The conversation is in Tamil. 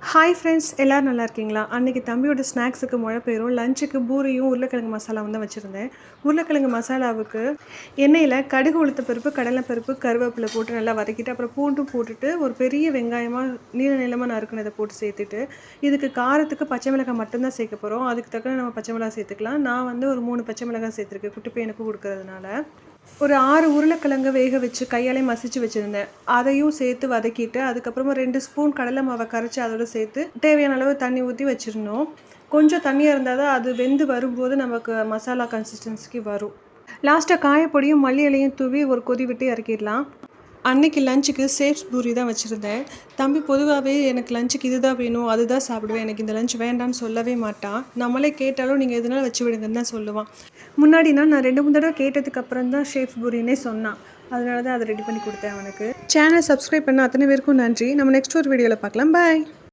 ஹாய் ஃப்ரெண்ட்ஸ், எல்லோரும் நல்லா இருக்கீங்களா? அன்றைக்கி தம்பியோட ஸ்நாக்ஸுக்கு முளைப்பயிரும் லஞ்சுக்கு பூரியும் உருளைக்கிழங்கு மசாலாவும் தான் வச்சுருந்தேன். உருளைக்கிழங்கு மசாலாவுக்கு எண்ணெயில் கடுகு, உளுத்த பருப்பு, கடலைப்பருப்பு, கருவேப்பிலை போட்டு நல்லா வதக்கிட்டு, அப்புறம் பூண்டும் போட்டுட்டு ஒரு பெரிய வெங்காயமாக நீள நீளமாக நறுக்குனதை போட்டு சேர்த்துட்டு, இதுக்கு காரத்துக்கு பச்சை மிளகாய் மட்டும்தான் சேர்க்க போகிறோம். அதுக்கு தக்க நம்ம பச்சை மிளகாய் சேர்த்துக்கலாம். நான் வந்து ஒரு 3 பச்சை மிளகாய் சேர்த்துருக்கேன், குட்டி பையனுக்கு கொடுக்கறதுனால. ஒரு 6 உருளைக்கிழங்கு வேக வச்சு கையாலே மசிச்சு வச்சுருந்தேன். அதையும் சேர்த்து வதக்கிட்டு, அதுக்கப்புறமா 2 ஸ்பூன் கடலை மாவை கரைச்சி அதோட சேர்த்து தேவையான அளவு தண்ணி ஊற்றி வச்சிடணும். கொஞ்சம் தண்ணியாக இருந்தால் தான் அது வெந்து வரும்போது நமக்கு மசாலா கன்சிஸ்டன்சிக்கு வரும். லாஸ்ட்டாக காயப்பொடியும் மல்லி இலையும் தூவி ஒரு கொதி விட்டு இறக்கிடலாம். அன்றைக்கி லஞ்சுக்கு சேப்ஸ் பூரி தான் வச்சுருந்தேன். தம்பி பொதுவாகவே எனக்கு லஞ்சுக்கு இது தான் வேணும், அதுதான் சாப்பிடுவேன், எனக்கு இந்த லஞ்ச் வேண்டான்னு சொல்லவே மாட்டான். நம்மளே கேட்டாலும் நீங்கள் எதனால் வச்சு விடுங்கன்னு தான் சொல்லுவான். முன்னாடினா நான் 2-3 தடவை கேட்டதுக்கு அப்புறம் தான் ஷேப்ஸ் பூரினே சொன்னான். அதனால தான் அதை ரெடி பண்ணி கொடுத்தேன் அவனுக்கு. சேனல் சப்ஸ்கிரைப் பண்ண அத்தனை பேருக்கும் நன்றி. நம்ம நெக்ஸ்ட் ஒரு வீடியோவில் பார்க்கலாம். பாய்.